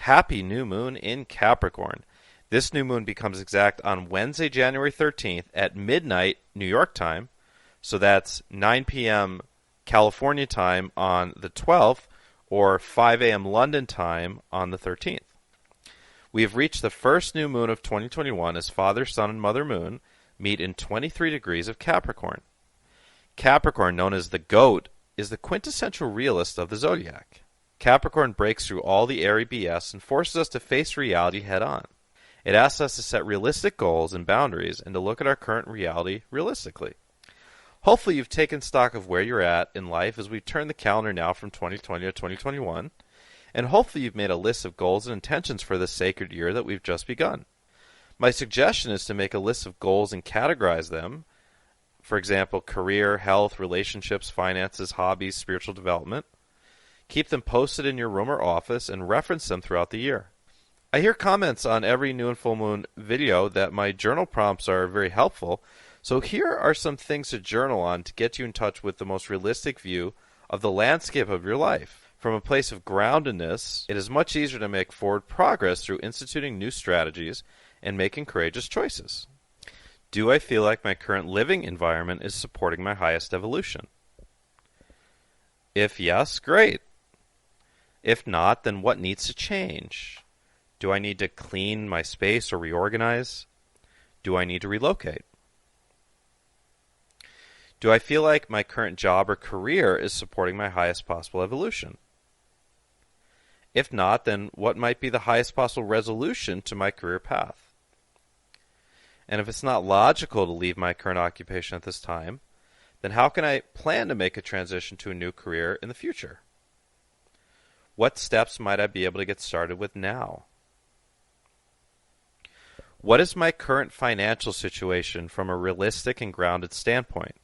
Happy new moon in Capricorn. This new moon becomes exact on Wednesday, January 13th at midnight New York time. So that's 9 p.m. California time on the 12th or 5 a.m. London time on the 13th. We have reached the first new moon of 2021 as Father, Sun, and Mother Moon meet in 23 degrees of Capricorn. Capricorn, known as the goat, is the quintessential realist of the zodiac. Capricorn breaks through all the airy BS and forces us to face reality head on. It asks us to set realistic goals and boundaries and to look at our current reality realistically. Hopefully you've taken stock of where you're at in life as we turn the calendar now from 2020 to 2021, and hopefully you've made a list of goals and intentions for this sacred year that we've just begun. My suggestion is to make a list of goals and categorize them. For example, career, health, relationships, finances, hobbies, spiritual development. Keep them posted in your room or office and reference them throughout the year. I hear comments on every new and full moon video that my journal prompts are very helpful, so here are some things to journal on to get you in touch with the most realistic view of the landscape of your life. From a place of groundedness, it is much easier to make forward progress through instituting new strategies and making courageous choices. Do I feel like my current living environment is supporting my highest evolution? If yes, great. If not, then what needs to change? Do I need to clean my space or reorganize? Do I need to relocate? Do I feel like my current job or career is supporting my highest possible evolution? If not, then what might be the highest possible resolution to my career path? And if it's not logical to leave my current occupation at this time, then how can I plan to make a transition to a new career in the future? What steps might I be able to get started with now? What is my current financial situation from a realistic and grounded standpoint?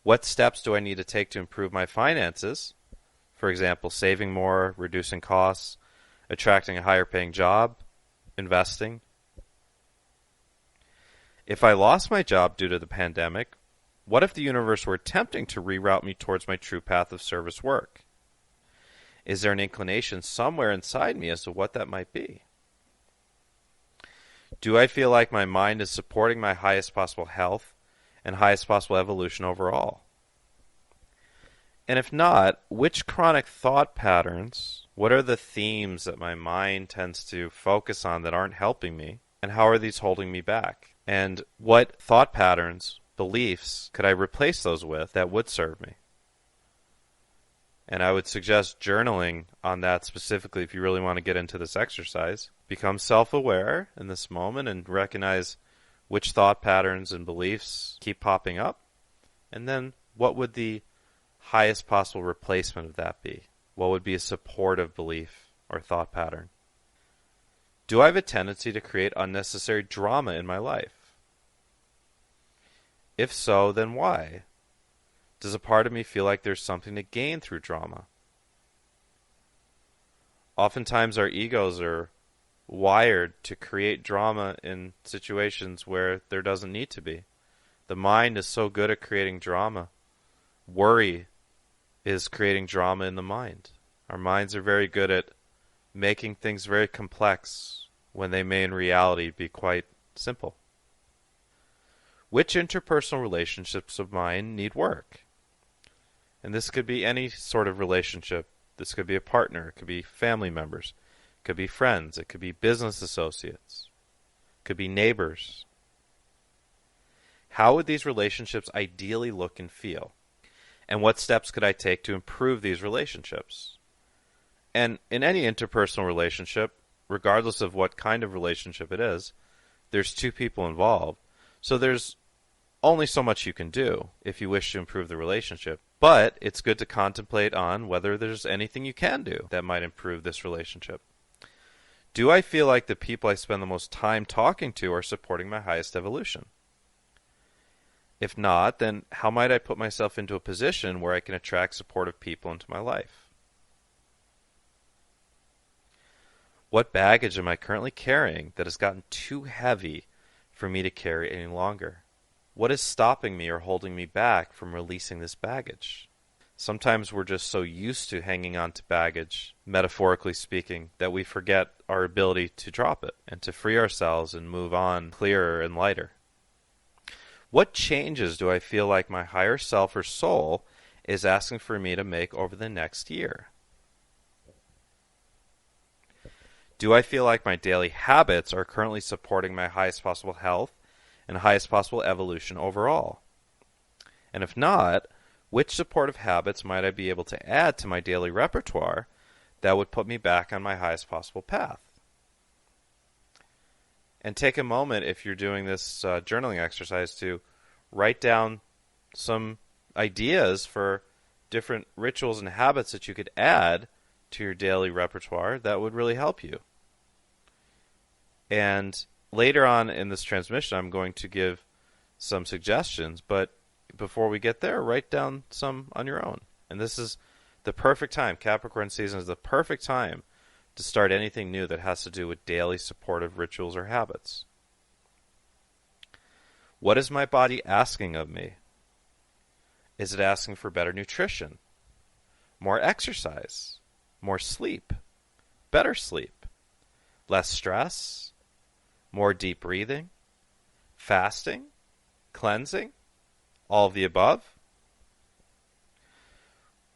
What steps do I need to take to improve my finances? For example, saving more, reducing costs, attracting a higher paying job, investing. If I lost my job due to the pandemic, what if the universe were attempting to reroute me towards my true path of service work? Is there an inclination somewhere inside me as to what that might be? Do I feel like my mind is supporting my highest possible health and highest possible evolution overall? And if not, which chronic thought patterns, what are the themes that my mind tends to focus on that aren't helping me, and how are these holding me back? And what thought patterns, beliefs, could I replace those with that would serve me? And I would suggest journaling on that specifically if you really want to get into this exercise. Become self-aware in this moment and recognize which thought patterns and beliefs keep popping up. And then what would the highest possible replacement of that be? What would be a supportive belief or thought pattern? Do I have a tendency to create unnecessary drama in my life? If so, then why? Does a part of me feel like there's something to gain through drama? Oftentimes our egos are wired to create drama in situations where there doesn't need to be. The mind is so good at creating drama. Worry is creating drama in the mind. Our minds are very good at making things very complex when they may in reality be quite simple. Which interpersonal relationships of mine need work? And this could be any sort of relationship. This could be a partner. It could be family members. It could be friends. It could be business associates. It could be neighbors. How would these relationships ideally look and feel? And what steps could I take to improve these relationships? And in any interpersonal relationship, regardless of what kind of relationship it is, there's two people involved. So there's only so much you can do if you wish to improve the relationship. But it's good to contemplate on whether there's anything you can do that might improve this relationship. Do I feel like the people I spend the most time talking to are supporting my highest evolution? If not, then how might I put myself into a position where I can attract supportive people into my life? What baggage am I currently carrying that has gotten too heavy for me to carry any longer? What is stopping me or holding me back from releasing this baggage? Sometimes we're just so used to hanging on to baggage, metaphorically speaking, that we forget our ability to drop it and to free ourselves and move on clearer and lighter. What changes do I feel like my higher self or soul is asking for me to make over the next year? Do I feel like my daily habits are currently supporting my highest possible health and highest possible evolution overall? And if not, which supportive habits might I be able to add to my daily repertoire that would put me back on my highest possible path? And take a moment, if you're doing this journaling exercise, to write down some ideas for different rituals and habits that you could add to your daily repertoire that would really help you. And later on in this transmission, I'm going to give some suggestions, but before we get there, write down some on your own. And this is the perfect time. Capricorn season is the perfect time to start anything new that has to do with daily supportive rituals or habits. What is my body asking of me? Is it asking for better nutrition, more exercise, more sleep, better sleep, less stress, more deep breathing, fasting, cleansing, all of the above?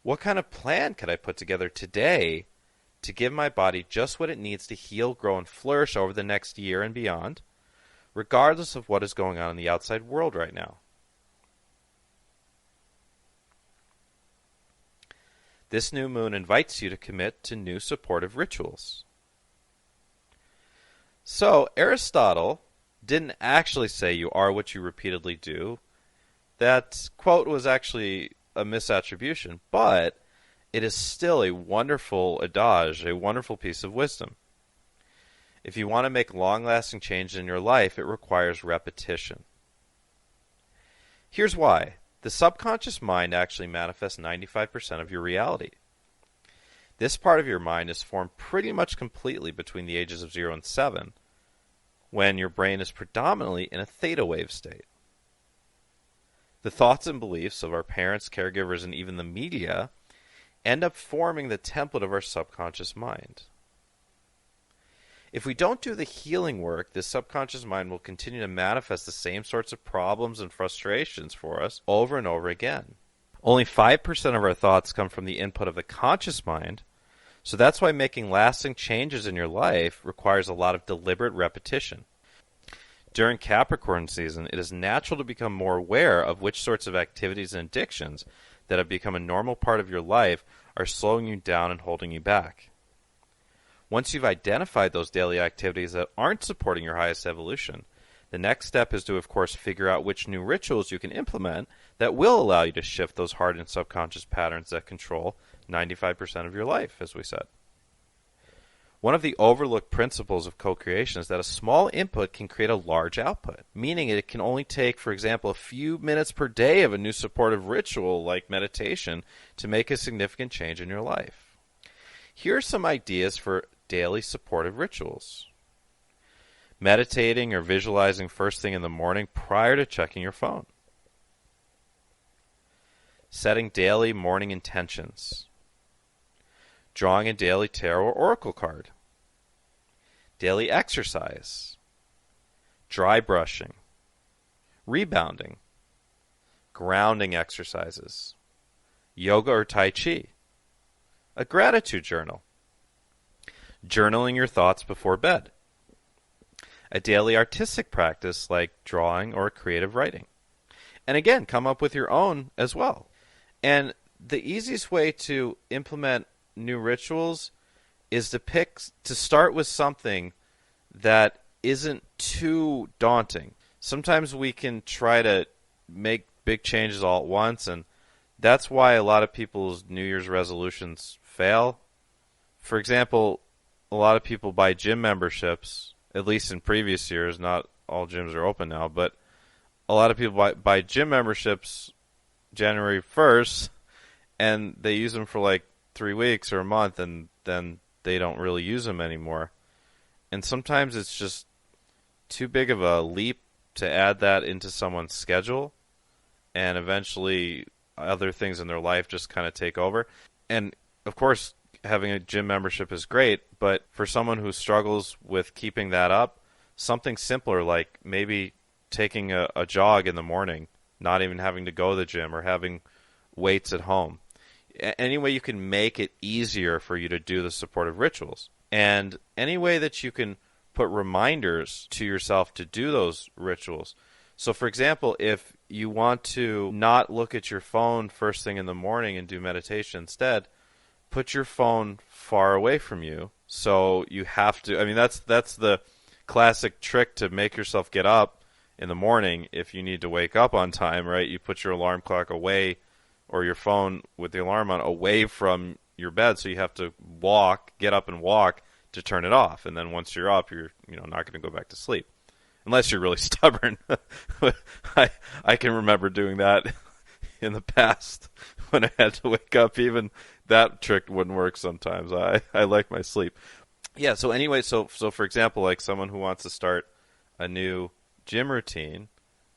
What kind of plan could I put together today to give my body just what it needs to heal, grow, and flourish over the next year and beyond, regardless of what is going on in the outside world right now? This new moon invites you to commit to new supportive rituals. So, Aristotle didn't actually say you are what you repeatedly do. That quote was actually a misattribution, but it is still a wonderful adage, a wonderful piece of wisdom. If you want to make long-lasting change in your life, it requires repetition. Here's why. The subconscious mind actually manifests 95% of your reality. This part of your mind is formed pretty much completely between the ages of 0 and 7, when your brain is predominantly in a theta wave state. The thoughts and beliefs of our parents, caregivers, and even the media end up forming the template of our subconscious mind. If we don't do the healing work, this subconscious mind will continue to manifest the same sorts of problems and frustrations for us over and over again. Only 5% of our thoughts come from the input of the conscious mind, so that's why making lasting changes in your life requires a lot of deliberate repetition. During Capricorn season, it is natural to become more aware of which sorts of activities and addictions that have become a normal part of your life are slowing you down and holding you back. Once you've identified those daily activities that aren't supporting your highest evolution, the next step is to, of course, figure out which new rituals you can implement that will allow you to shift those hardened subconscious patterns that control 95% of your life, as we said. One of the overlooked principles of co-creation is that a small input can create a large output, meaning it can only take, for example, a few minutes per day of a new supportive ritual like meditation to make a significant change in your life. Here are some ideas for daily supportive rituals. Meditating or visualizing first thing in the morning prior to checking your phone. Setting daily morning intentions. Drawing a daily tarot or oracle card. Daily exercise. Dry brushing. Rebounding. Grounding exercises. Yoga or Tai Chi. A gratitude journal. Journaling your thoughts before bed. A daily artistic practice like drawing or creative writing. And again, come up with your own as well. And the easiest way to implement new rituals is to start with something that isn't too daunting. Sometimes we can try to make big changes all at once, and that's why a lot of people's New Year's resolutions fail. For example, a lot of people buy gym memberships, at least in previous years. Not all gyms are open now, but a lot of people buy gym memberships January 1st, and they use them for like 3 weeks or a month, and then they don't really use them anymore. And sometimes it's just too big of a leap to add that into someone's schedule, and eventually other things in their life just kind of take over. And of course, having a gym membership is great, but for someone who struggles with keeping that up, something simpler like maybe taking a jog in the morning, not even having to go to the gym, or having weights at home. Any way you can make it easier for you to do the supportive rituals. And any way that you can put reminders to yourself to do those rituals. So for example, if you want to not look at your phone first thing in the morning and do meditation instead, put your phone far away from you. So you have to, I mean, that's the classic trick to make yourself get up in the morning if you need to wake up on time, right? You put your alarm clock away, or your phone with the alarm on, away from your bed, so you have to get up and walk to turn it off. And then once you're up, you're not going to go back to sleep. Unless you're really stubborn. I can remember doing that in the past when I had to wake up. Even that trick wouldn't work sometimes. I like my sleep. Yeah, so anyway, so for example, like someone who wants to start a new gym routine,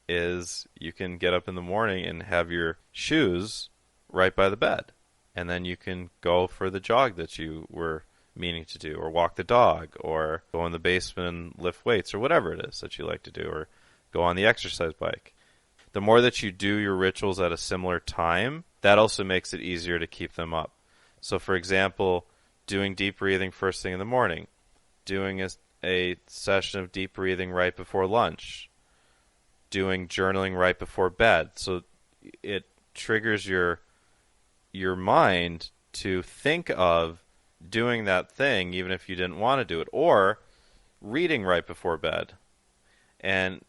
is you can get up in the morning and have your shoes right by the bed. And then you can go for the jog that you were meaning to do, or walk the dog, or go in the basement and lift weights, or whatever it is that you like to do, or go on the exercise bike. The more that you do your rituals at a similar time, that also makes it easier to keep them up. So for example, doing deep breathing first thing in the morning, doing a session of deep breathing right before lunch, doing journaling right before bed. So it triggers your mind to think of doing that thing even if you didn't want to do it, or reading right before bed. And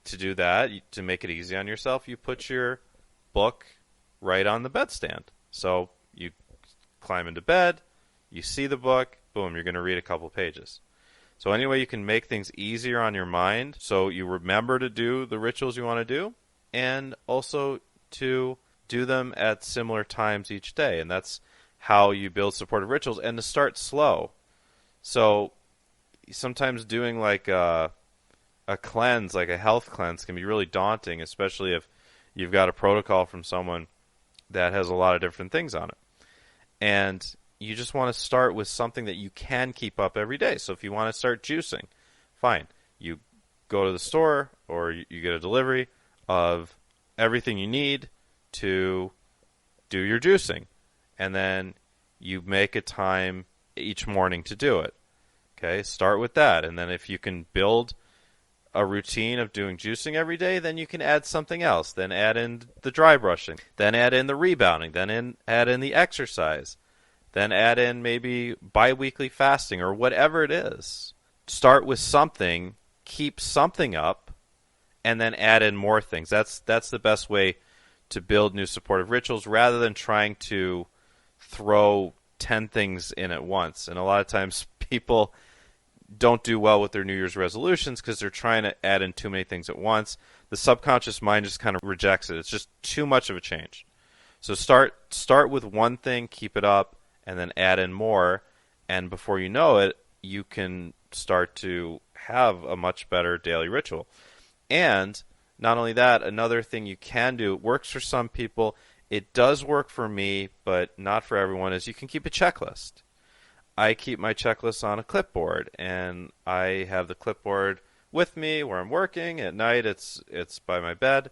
to do that, to make it easy on yourself, you put your book right on the bedstand. So you climb into bed, you see the book, boom, you're going to read a couple pages. So anyway, you can make things easier on your mind so you remember to do the rituals you want to do, and also to do them at similar times each day. And that's how you build supportive rituals, and to start slow. So sometimes doing like a cleanse, like a health cleanse, can be really daunting, especially if you've got a protocol from someone that has a lot of different things on it. And you just want to start with something that you can keep up every day. So if you want to start juicing, fine. You go to the store, or you get a delivery of everything you need to do your juicing. And then you make a time each morning to do it. Okay, start with that. And then if you can build a routine of doing juicing every day, then you can add something else. Then add in the dry brushing. Then add in the rebounding. Then add in the exercise. Then add in maybe bi-weekly fasting, or whatever it is. Start with something, keep something up, and then add in more things. That's the best way to build new supportive rituals, rather than trying to throw 10 things in at once. And a lot of times people don't do well with their New Year's resolutions because they're trying to add in too many things at once. The subconscious mind just kind of rejects it. It's just too much of a change. So start with one thing, keep it up, and then add in more, and before you know it, you can start to have a much better daily ritual. And not only that, another thing you can do, it works for some people, it does work for me, but not for everyone, is you can keep a checklist. I keep my checklist on a clipboard, and I have the clipboard with me where I'm working. At night, it's by my bed,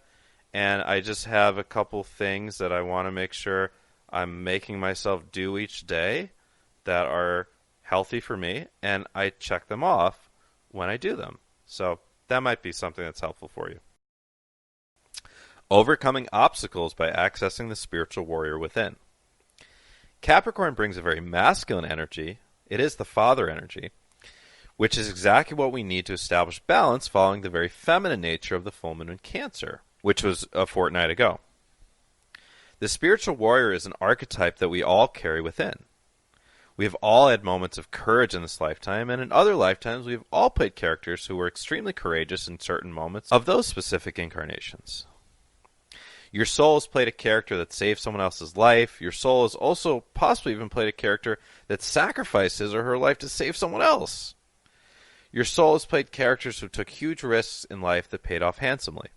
and I just have a couple things that I want to make sure I'm making myself do each day that are healthy for me, and I check them off when I do them. So that might be something that's helpful for you. Overcoming obstacles by accessing the spiritual warrior within. Capricorn brings a very masculine energy. It is the father energy, which is exactly what we need to establish balance following the very feminine nature of the full moon in Cancer, which was a fortnight ago. The spiritual warrior is an archetype that we all carry within. We have all had moments of courage in this lifetime, and in other lifetimes we have all played characters who were extremely courageous in certain moments of those specific incarnations. Your soul has played a character that saved someone else's life. Your soul has also possibly even played a character that sacrificed his or her life to save someone else. Your soul has played characters who took huge risks in life that paid off handsomely.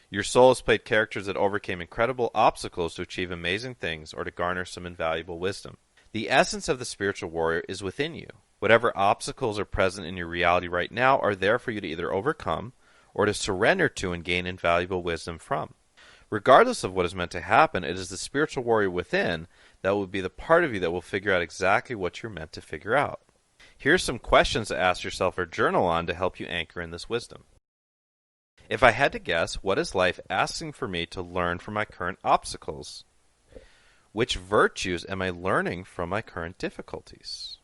Your soul has played characters that overcame incredible obstacles to achieve amazing things or to garner some invaluable wisdom. The essence of the spiritual warrior is within you. Whatever obstacles are present in your reality right now are there for you to either overcome or to surrender to and gain invaluable wisdom from. Regardless of what is meant to happen, it is the spiritual warrior within that will be the part of you that will figure out exactly what you're meant to figure out. Here are some questions to ask yourself or journal on to help you anchor in this wisdom. If I had to guess, what is life asking for me to learn from my current obstacles? Which virtues am I learning from my current difficulties?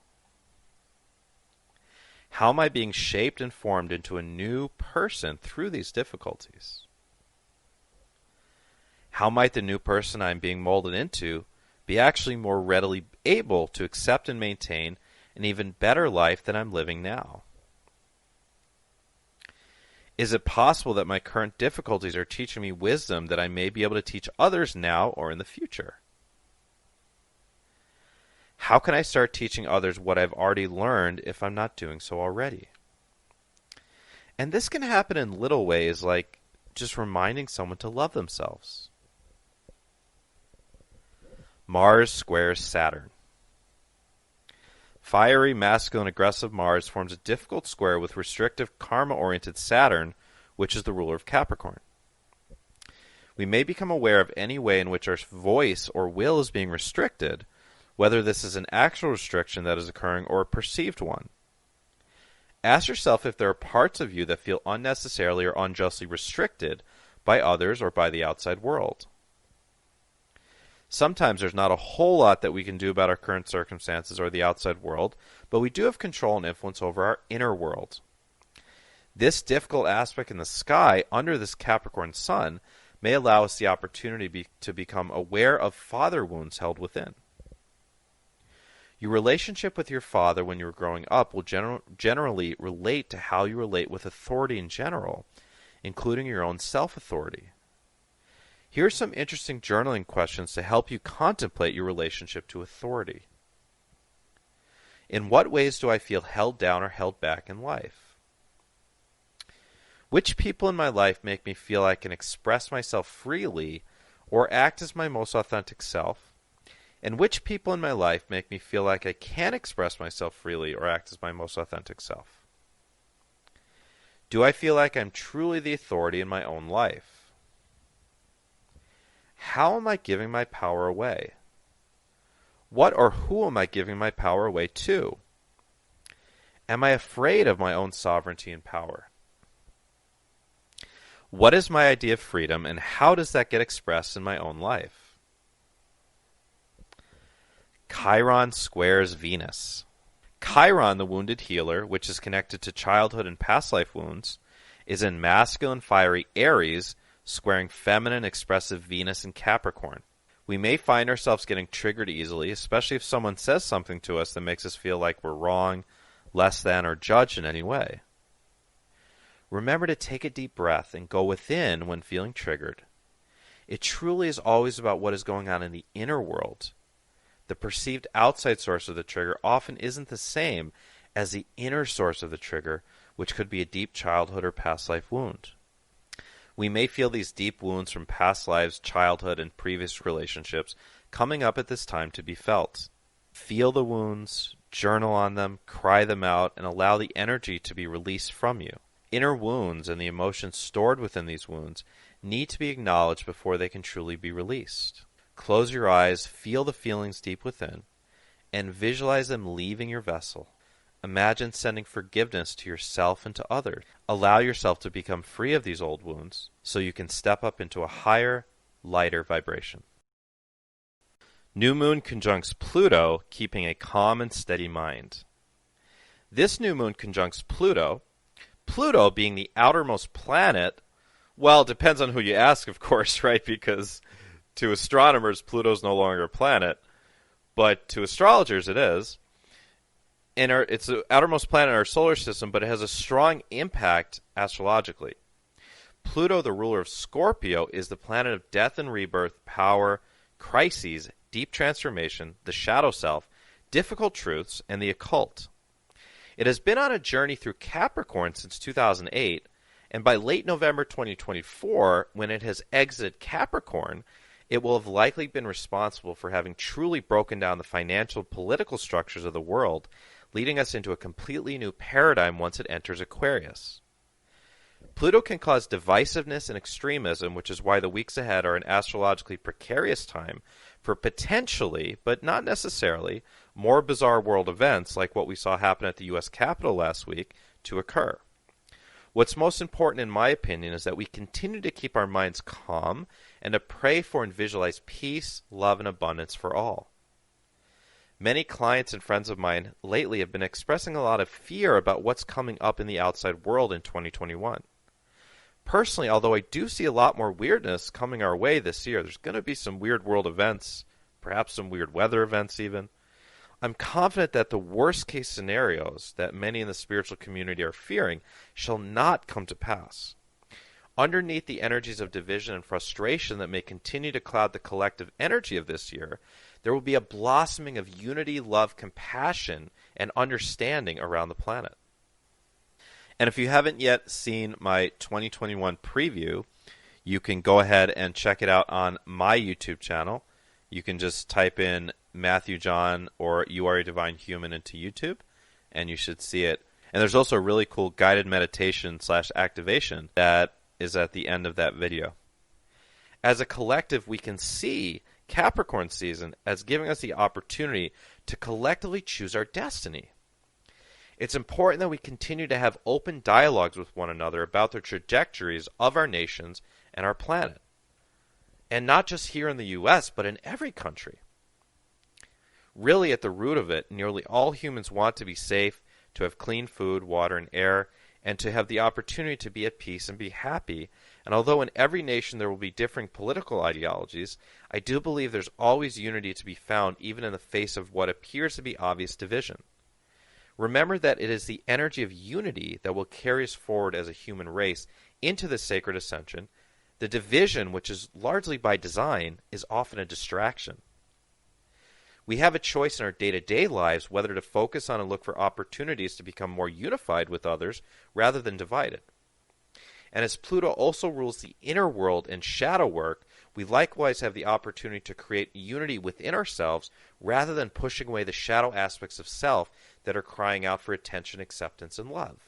How am I being shaped and formed into a new person through these difficulties? How might the new person I'm being molded into be actually more readily able to accept and maintain an even better life than I'm living now? Is it possible that my current difficulties are teaching me wisdom that I may be able to teach others now or in the future? How can I start teaching others what I've already learned if I'm not doing so already? And this can happen in little ways, like just reminding someone to love themselves. Mars squares Saturn. Fiery, masculine, aggressive Mars forms a difficult square with restrictive, karma-oriented Saturn, which is the ruler of Capricorn. We may become aware of any way in which our voice or will is being restricted, whether this is an actual restriction that is occurring or a perceived one. Ask yourself if there are parts of you that feel unnecessarily or unjustly restricted by others or by the outside world. Sometimes there's not a whole lot that we can do about our current circumstances or the outside world, but we do have control and influence over our inner world. This difficult aspect in the sky under this Capricorn sun may allow us the opportunity to become aware of father wounds held within. Your relationship with your father when you were growing up will generally relate to how you relate with authority in general, including your own self-authority. Here are some interesting journaling questions to help you contemplate your relationship to authority. In what ways do I feel held down or held back in life? Which people in my life make me feel I can express myself freely or act as my most authentic self? And which people in my life make me feel like I can express myself freely or act as my most authentic self? Do I feel like I'm truly the authority in my own life? How am I giving my power away? What or who am I giving my power away to? Am I afraid of my own sovereignty and power? What is my idea of freedom, and how does that get expressed in my own life? Chiron squares Venus. Chiron, the wounded healer, which is connected to childhood and past life wounds, is in masculine fiery Aries, squaring feminine expressive Venus in Capricorn. We may find ourselves getting triggered easily, especially if someone says something to us that makes us feel like we're wrong, less than, or judged in any way. Remember to take a deep breath and go within when feeling triggered. It truly is always about what is going on in the inner world. The perceived outside source of the trigger often isn't the same as the inner source of the trigger, which could be a deep childhood or past life wound. We may feel these deep wounds from past lives, childhood, and previous relationships coming up at this time to be felt. Feel the wounds, journal on them, cry them out, and allow the energy to be released from you. Inner wounds and the emotions stored within these wounds need to be acknowledged before they can truly be released. Close your eyes, feel the feelings deep within, and visualize them leaving your vessel. Imagine sending forgiveness to yourself and to others. Allow yourself to become free of these old wounds so you can step up into a higher, lighter vibration. New moon conjuncts Pluto, keeping a calm and steady mind. This new moon conjuncts Pluto. Pluto being the outermost planet, well, it depends on who you ask, of course, right? Because to astronomers, Pluto's no longer a planet, but to astrologers it is. It's the outermost planet in our solar system, but it has a strong impact astrologically. Pluto, the ruler of Scorpio, is the planet of death and rebirth, power, crises, deep transformation, the shadow self, difficult truths, and the occult. It has been on a journey through Capricorn since 2008, And by late November 2024, when it has exited Capricorn, it will have likely been responsible for having truly broken down the financial political structures of the world, leading us into a completely new paradigm once it enters Aquarius. Pluto can cause divisiveness and extremism, which is why the weeks ahead are an astrologically precarious time for potentially, but not necessarily, more bizarre world events like what we saw happen at the U.S. Capitol last week to occur. What's most important, in my opinion, is that we continue to keep our minds calm and to pray for and visualize peace, love, and abundance for all. Many clients and friends of mine lately have been expressing a lot of fear about what's coming up in the outside world in 2021. Personally, although I do see a lot more weirdness coming our way this year, there's going to be some weird world events, perhaps some weird weather events even, I'm confident that the worst case scenarios that many in the spiritual community are fearing shall not come to pass. Underneath the energies of division and frustration that may continue to cloud the collective energy of this year, there will be a blossoming of unity, love, compassion, and understanding around the planet. And if you haven't yet seen my 2021 preview, you can go ahead and check it out on my YouTube channel. You can just type in Matthew John or You Are a Divine Human into YouTube, and you should see it. And there's also a really cool guided meditation / activation that is at the end of that video. As a collective, we can see Capricorn season as giving us the opportunity to collectively choose our destiny. It's important that we continue to have open dialogues with one another about the trajectories of our nations and our planet. And not just here in the U.S., but in every country. Really, at the root of it, nearly all humans want to be safe, to have clean food, water, and air, and to have the opportunity to be at peace and be happy. And although in every nation there will be differing political ideologies, I do believe there's always unity to be found even in the face of what appears to be obvious division. Remember that it is the energy of unity that will carry us forward as a human race into the sacred ascension. The division, which is largely by design, is often a distraction. We have a choice in our day-to-day lives whether to focus on and look for opportunities to become more unified with others rather than divided. And as Pluto also rules the inner world and shadow work, we likewise have the opportunity to create unity within ourselves rather than pushing away the shadow aspects of self that are crying out for attention, acceptance, and love.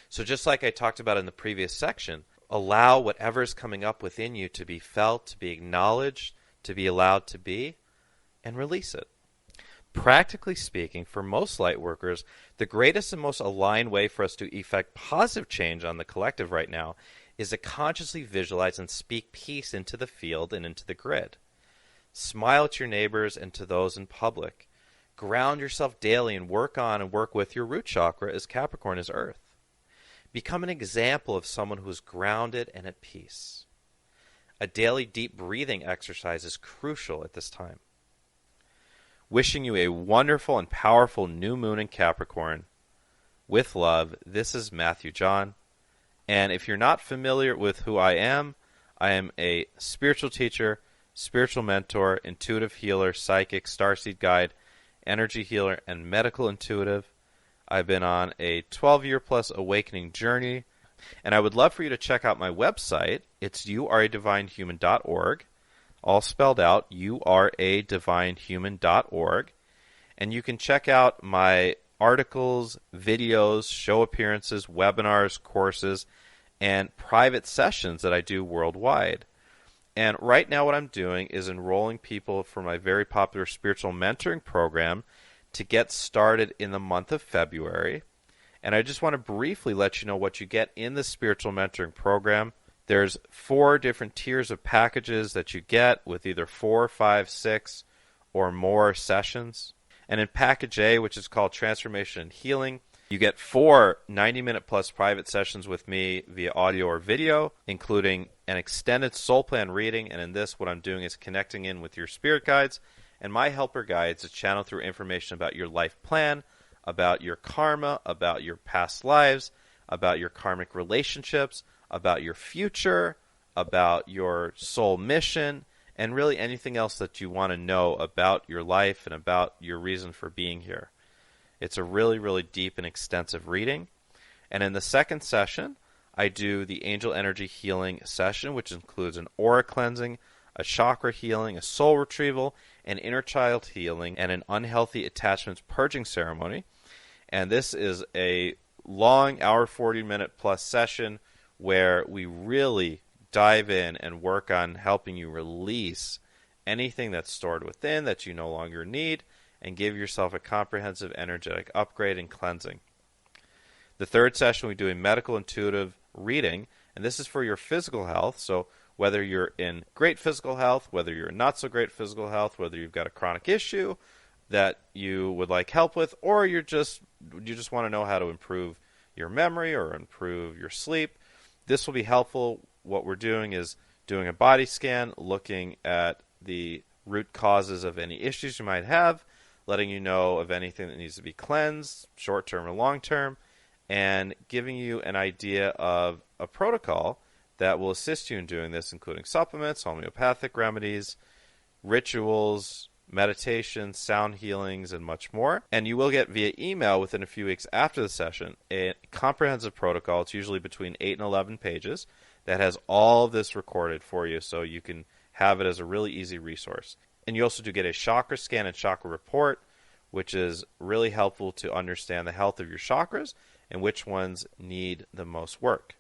So just like I talked about in the previous section, allow whatever is coming up within you to be felt, to be acknowledged, to be allowed to be, and release it. Practically speaking, for most light workers, the greatest and most aligned way for us to effect positive change on the collective right now is to consciously visualize and speak peace into the field and into the grid. Smile at your neighbors and to those in public. Ground yourself daily and work on and work with your root chakra as Capricorn is Earth. Become an example of someone who is grounded and at peace. A daily deep breathing exercise is crucial at this time. Wishing you a wonderful and powerful new moon in Capricorn. With love, this is Matthew John. And if you're not familiar with who I am a spiritual teacher, spiritual mentor, intuitive healer, psychic, starseed guide, energy healer, and medical intuitive. I've been on a 12-year plus awakening journey, and I would love for you to check out my website. It's youaredivinehuman.org, all spelled out, youaredivinehuman.org, and you can check out my articles, videos, show appearances, webinars, courses, and private sessions that I do worldwide. And right now what I'm doing is enrolling people for my very popular spiritual mentoring program to get started in the month of February. And I just want to briefly let you know what you get in the spiritual mentoring program. There's 4 different tiers of packages that you get with either 4, 5, 6, or more sessions. And in package A, which is called Transformation and Healing, you get 4 90-minute plus private sessions with me via audio or video, including an extended soul plan reading. And in this, what I'm doing is connecting in with your spirit guides and my helper guides to channel through information about your life plan, about your karma, about your past lives, about your karmic relationships, about your future, about your soul mission, and really anything else that you want to know about your life and about your reason for being here. It's a really, really deep and extensive reading. And in the second session, I do the angel energy healing session, which includes an aura cleansing, a chakra healing, a soul retrieval, an inner child healing, and an unhealthy attachments purging ceremony. And this is a long, hour 40-minute plus session where we really dive in and work on helping you release anything that's stored within that you no longer need and give yourself a comprehensive energetic upgrade and cleansing. The third session, we do a medical intuitive reading, and this is for your physical health. So whether you're in great physical health, whether you're in not so great physical health, whether you've got a chronic issue that you would like help with, or you just want to know how to improve your memory or improve your sleep, this will be helpful. What we're doing is doing a body scan, looking at the root causes of any issues you might have, letting you know of anything that needs to be cleansed, short-term or long-term, and giving you an idea of a protocol that will assist you in doing this, including supplements, homeopathic remedies, rituals, meditation, sound healings, and much more. And you will get via email within a few weeks after the session a comprehensive protocol. It's usually between 8 and 11 pages that has all of this recorded for you, so you can have it as a really easy resource. And you also do get a chakra scan and chakra report, which is really helpful to understand the health of your chakras and which ones need the most work.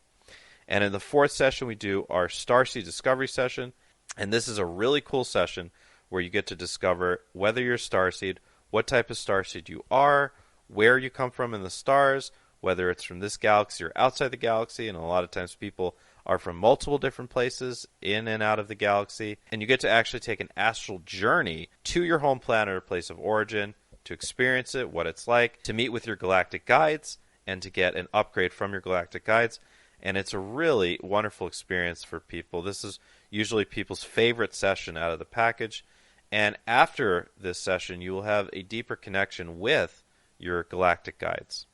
And in the fourth session, we do our Starseed Discovery session. And this is a really cool session where you get to discover whether you're a Starseed, what type of Starseed you are, where you come from in the stars, whether it's from this galaxy or outside the galaxy. And a lot of times people are from multiple different places in and out of the galaxy. And you get to actually take an astral journey to your home planet or place of origin to experience it, what it's like, to meet with your galactic guides, and to get an upgrade from your galactic guides. And it's a really wonderful experience for people. This is usually people's favorite session out of the package. And after this session, you will have a deeper connection with your galactic guides.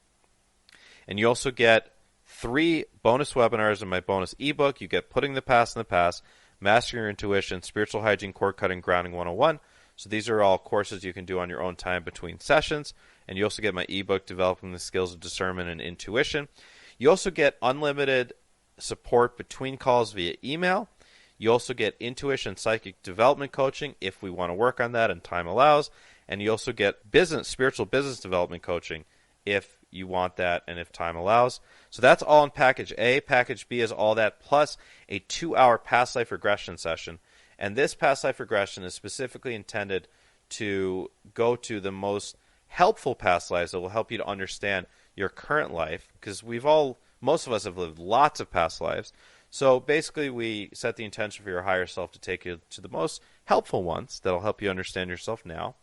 And you also get 3 bonus webinars in my bonus ebook. You get Putting the Past in the Past, Mastering Your Intuition, Spiritual Hygiene, Cord Cutting, Grounding 101. So these are all courses you can do on your own time between sessions. And you also get my ebook, Developing the Skills of Discernment and Intuition. You also get unlimited support between calls via email. You also get intuition psychic development coaching if we want to work on that and time allows. And you also get spiritual business development coaching if you want that and if time allows. So that's all in Package A. Package B is all that plus a 2-hour past life regression session. And this past life regression is specifically intended to go to the most helpful past lives that will help you to understand your current life, because most of us have lived lots of past lives. So basically we set the intention for your higher self to take you to the most helpful ones that will help you understand yourself now.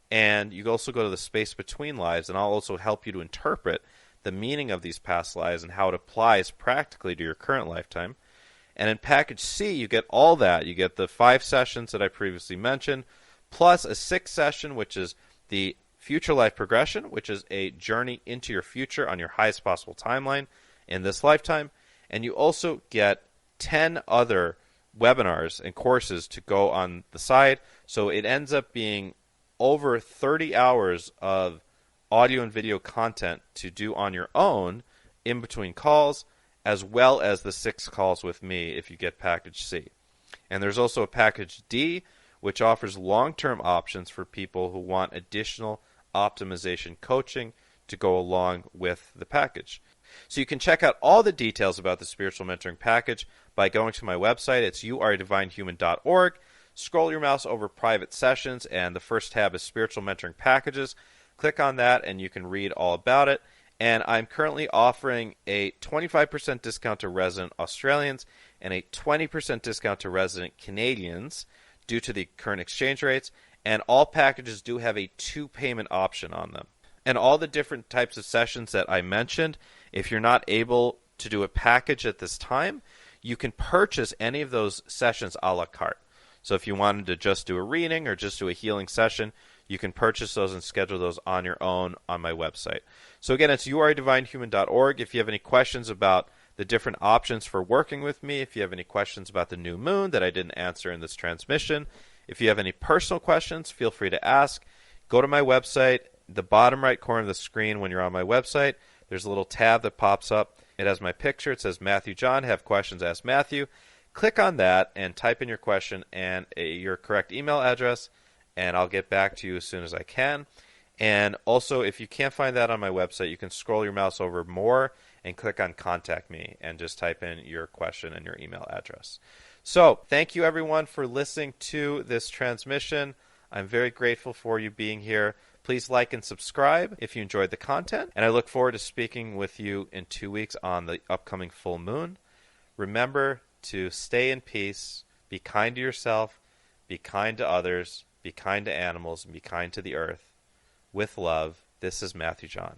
And you also go to the space between lives, and I'll also help you to interpret the meaning of these past lives and how it applies practically to your current lifetime. And in Package C, you get all that. You get the 5 sessions that I previously mentioned, plus a 6th session, which is the Future Life Progression, which is a journey into your future on your highest possible timeline in this lifetime. And you also get 10 other webinars and courses to go on the side. So it ends up being over 30 hours of audio and video content to do on your own in between calls, as well as the 6 calls with me if you get Package C. And there's also a Package D, which offers long-term options for people who want additional optimization coaching to go along with the package. So you can check out all the details about the Spiritual Mentoring Package by going to my website. It's youaredivinehuman.org. Scroll your mouse over Private Sessions, and the first tab is Spiritual Mentoring Packages. Click on that, and you can read all about it. And I'm currently offering a 25% discount to resident Australians and a 20% discount to resident Canadians due to the current exchange rates. And all packages do have a 2-payment option on them. And all the different types of sessions that I mentioned, if you're not able to do a package at this time, you can purchase any of those sessions a la carte. So if you wanted to just do a reading or just do a healing session, you can purchase those and schedule those on your own on my website. So again, it's youaredivinehuman.org. If you have any questions about the different options for working with me, if you have any questions about the new moon that I didn't answer in this transmission, if you have any personal questions, feel free to ask. Go to my website, the bottom right corner of the screen when you're on my website, there's a little tab that pops up. It has my picture. It says Matthew John, have questions, ask Matthew. Click on that and type in your question and your correct email address, and I'll get back to you as soon as I can. And also, if you can't find that on my website, you can scroll your mouse over more and click on Contact Me and just type in your question and your email address. So, thank you everyone for listening to this transmission. I'm very grateful for you being here. Please like and subscribe if you enjoyed the content. And I look forward to speaking with you in 2 weeks on the upcoming full moon. Remember to stay in peace, be kind to yourself, be kind to others, be kind to animals, and be kind to the earth. With love, this is Matthew John.